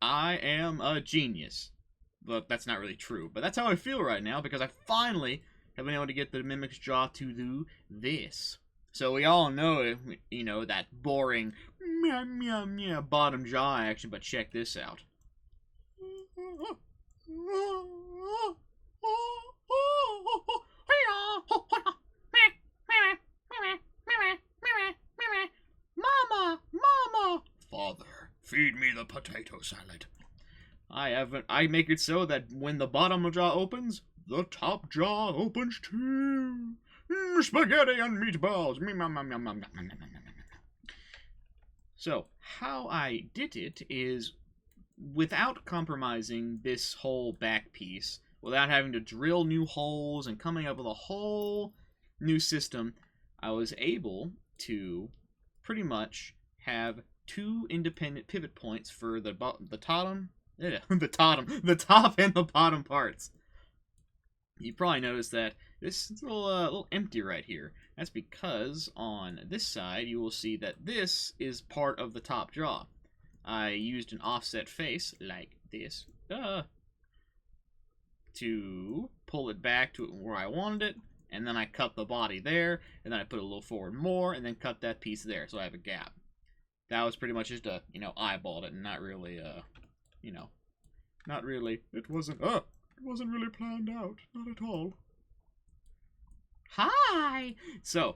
I am a genius. But that's not really true. But that's how I feel right now because I finally have been able to get the Mimic's Jaw to do this. So we all know, that boring meow meow meow bottom jaw action, but check this out. Mama, mama, father, feed me the potato salad. I make it so that when the bottom jaw opens, the top jaw opens too. Spaghetti and meatballs. So, how I did it is without compromising this whole back piece, without having to drill new holes and coming up with a whole new system, I was able to pretty much have two independent pivot points for the top and the bottom parts. You probably noticed that this is a little empty right here. That's because on this side you will see that this is part of the top jaw. I used an offset face like this to pull it back to where I wanted it, and then I cut the body there, and then I put it a little forward more, and then cut that piece there, so I have a gap. That was pretty much just a, eyeballed it, and not really, not really. It wasn't really planned out, not at all. Hi! So,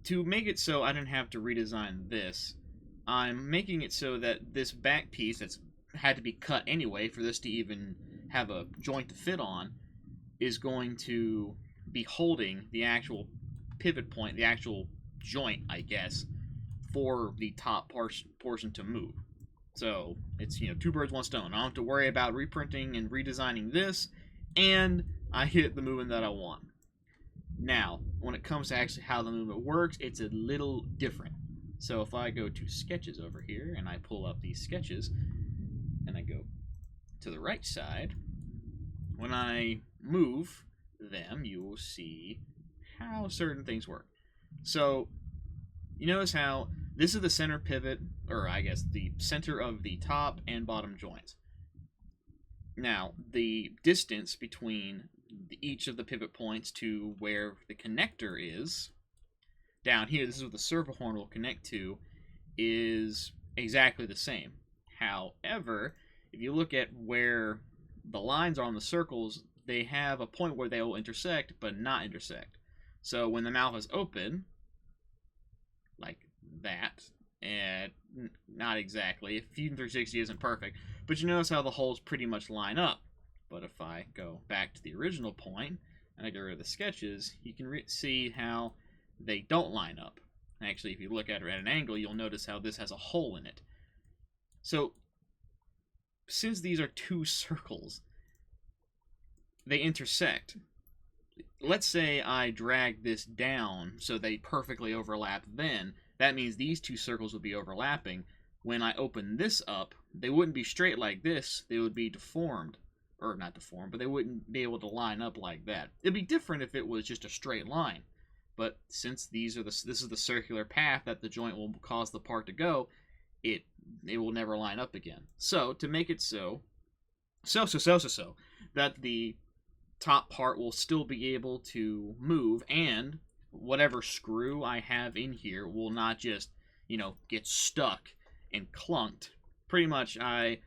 to make it so I didn't have to redesign this, I'm making it so that this back piece that's had to be cut anyway for this to even have a joint to fit on is going to be holding the actual pivot point, the actual joint, I guess, for the top portion to move. So it's, two birds, one stone. I don't have to worry about reprinting and redesigning this, and I hit the movement that I want. Now, when it comes to actually how the movement works, it's a little different. So if I go to sketches over here, and I pull up these sketches, and I go to the right side, when I move them, you will see how certain things work. So, you notice how this is the center pivot, or I guess the center of the top and bottom joints. Now, the distance between each of the pivot points to where the connector is, down here, this is what the servo horn will connect to, is exactly the same. However, if you look at where the lines are on the circles, they have a point where they will intersect, but not intersect. So when the mouth is open, like that, and not exactly, Fusion 360 isn't perfect, but you notice how the holes pretty much line up. But if I go back to the original point, and I get rid of the sketches, you can see how they don't line up. Actually, if you look at it at an angle, you'll notice how this has a hole in it. So, since these are two circles, they intersect. Let's say I drag this down so they perfectly overlap, then that means these two circles would be overlapping. When I open this up, they wouldn't be straight like this, they would be deformed. Or not deformed, but they wouldn't be able to line up like that. It'd be different if it was just a straight line. But since this is the circular path that the joint will cause the part to go, it will never line up again. So, to make it so that the top part will still be able to move, and whatever screw I have in here will not just, get stuck and clunked. Pretty much, I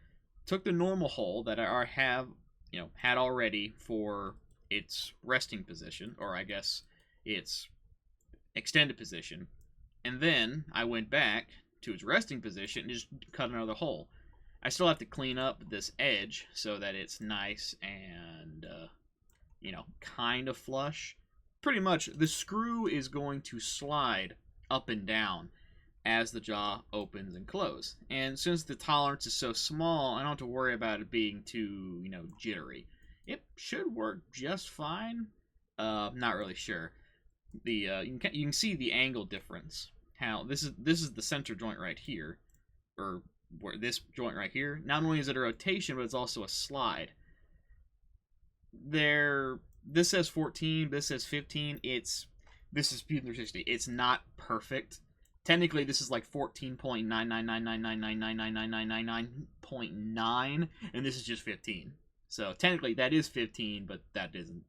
took the normal hole that I have, had already for its resting position, or I guess its extended position, and then I went back to its resting position and just cut another hole. I still have to clean up this edge so that it's nice and, kind of flush. Pretty much, the screw is going to slide up and down as the jaw opens and closes. And since the tolerance is so small, I don't have to worry about it being too, jittery. It should work just fine. Not really sure. You can see the angle difference. How this is the center joint right here, or where this joint right here. Not only is it a rotation, but it's also a slide. This says 14, this says 15. This is Fusion 360. It's not perfect. Technically, this is like 14.99999999999.9, and this is just 15. So technically, that is 15, but that isn't.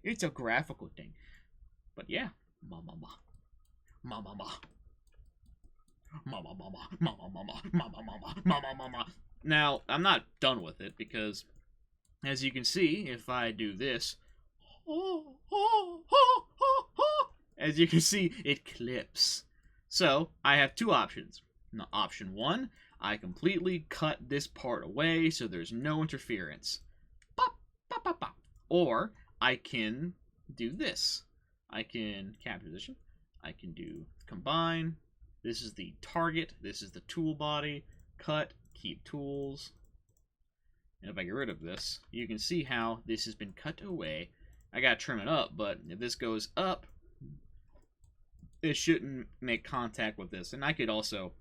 It's a graphical thing. But yeah, ma ma ma, ma ma ma, ma ma ma ma, ma ma ma ma, ma ma ma ma, ma ma ma. Now I'm not done with it because, as you can see, if I do this, as you can see, it clips. So I have two options. Now, option one, I completely cut this part away so there's no interference. Pop, pop, pop, pop. Or I can do this. I can capture position. I can do combine. This is the target. This is the tool body. Cut, keep tools. And if I get rid of this, you can see how this has been cut away. I gotta trim it up, but if this goes up, it shouldn't make contact with this. And I could also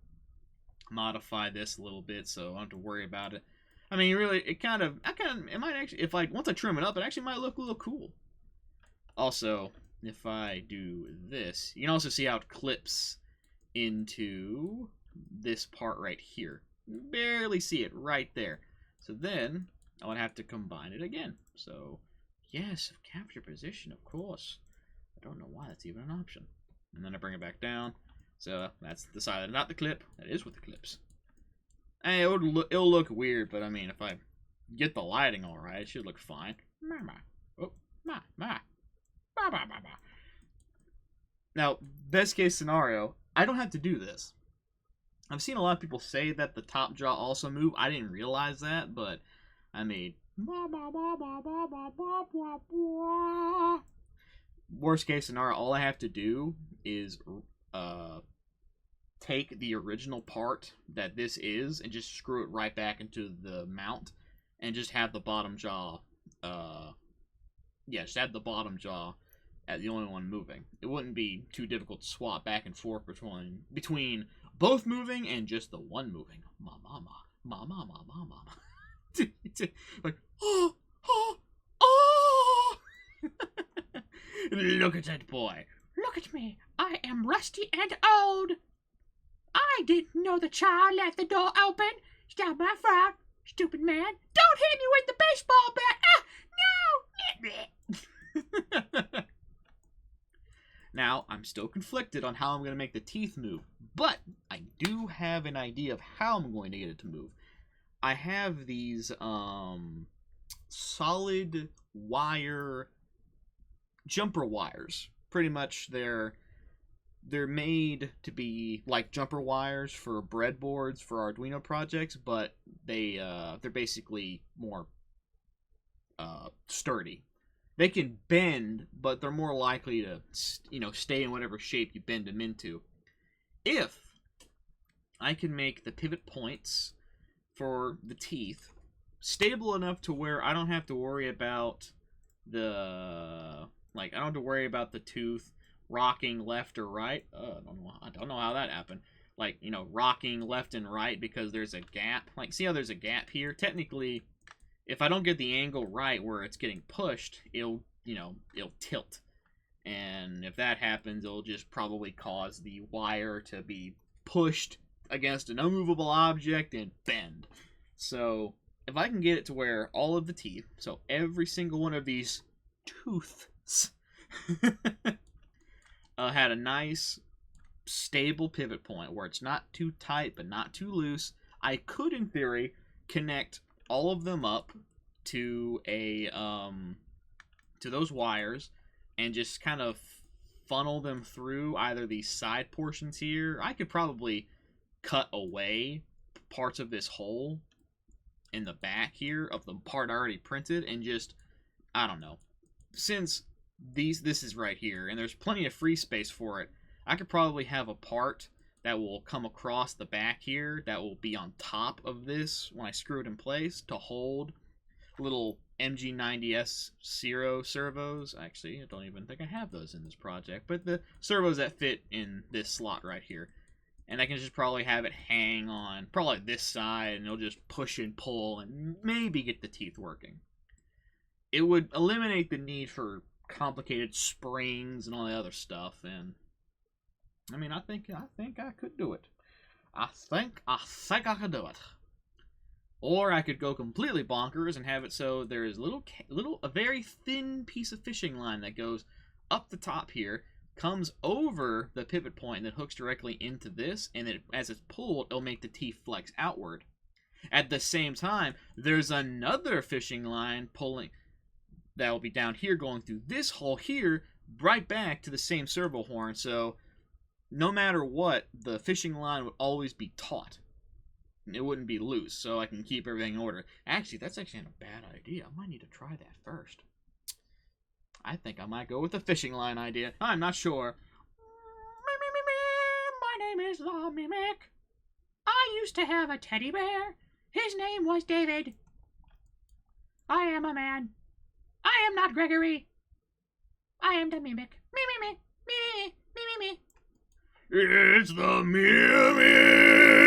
modify this a little bit so I don't have to worry about it. I mean, really, it might actually, if I, once I trim it up, it actually might look a little cool. Also, if I do this, you can also see how it clips into this part right here. You barely see it right there. So then, I would have to combine it again. So, yes, capture position, of course. I don't know why that's even an option. And then I bring it back down. So that's the side, not the clip. That is with the clips. And it'll look weird, but I mean, if I get the lighting all right, it should look fine. Now, best case scenario, I don't have to do this. I've seen a lot of people say that the top jaw also move. I didn't realize that, but I mean, worst case scenario, all I have to do is take the original part that this is and just screw it right back into the mount and just have the bottom jaw just have the bottom jaw as the only one moving. It wouldn't be too difficult to swap back and forth between both moving and just the one moving. Ma mama, ma mama, ma mama. Like, oh, oh, oh. Look at that boy. Look at me. I am rusty and old. I didn't know the child left the door open. Stop my frog, stupid man. Don't hit me with the baseball bat. Ah, no. Now, I'm still conflicted on how I'm going to make the teeth move, but I do have an idea of how I'm going to get it to move. I have these solid wire jumper wires. Pretty much they're made to be like jumper wires for breadboards for Arduino projects, but they're basically more sturdy. They can bend, but they're more likely to stay in whatever shape you bend them into. If I can make the pivot points for the teeth stable enough to where I don't have to worry about the tooth rocking left or right. I don't know how that happened. Like, rocking left and right because there's a gap. Like, see how there's a gap here? Technically, if I don't get the angle right where it's getting pushed, it'll tilt. And if that happens, it'll just probably cause the wire to be pushed against an unmovable object and bend. So, if I can get it to where all of the teeth, so every single one of these tooths, had a nice, stable pivot point where it's not too tight but not too loose, I could, in theory, connect all of them up to to those wires and just kind of funnel them through either these side portions here. I could probably cut away parts of this hole in the back here of the part I already printed and just, I don't know, since this is right here and there's plenty of free space for it, I could probably have a part that will come across the back here that will be on top of this when I screw it in place to hold little MG90S servos. Actually, I don't even think I have those in this project, but the servos that fit in this slot right here. And I can just probably have it hang on probably this side and it'll just push and pull and maybe get the teeth working. It would eliminate the need for complicated springs and all the other stuff, and I mean, I think I could do it. I think I could do it. Or I could go completely bonkers and have it so there is a very thin piece of fishing line that goes up the top here, comes over the pivot point, and then hooks directly into this, and then as it's pulled, it'll make the teeth flex outward. At the same time, there's another fishing line pulling that will be down here going through this hole here, right back to the same servo horn, so no matter what, the fishing line would always be taut. It wouldn't be loose, so I can keep everything in order. Actually, that's actually not a bad idea. I might need to try that first. I think I might go with the fishing line idea. I'm not sure. My name is the Mimic. I used to have a teddy bear. His name was David. I am a man. I am not Gregory. I am the Mimic. Me. It's the Mimic!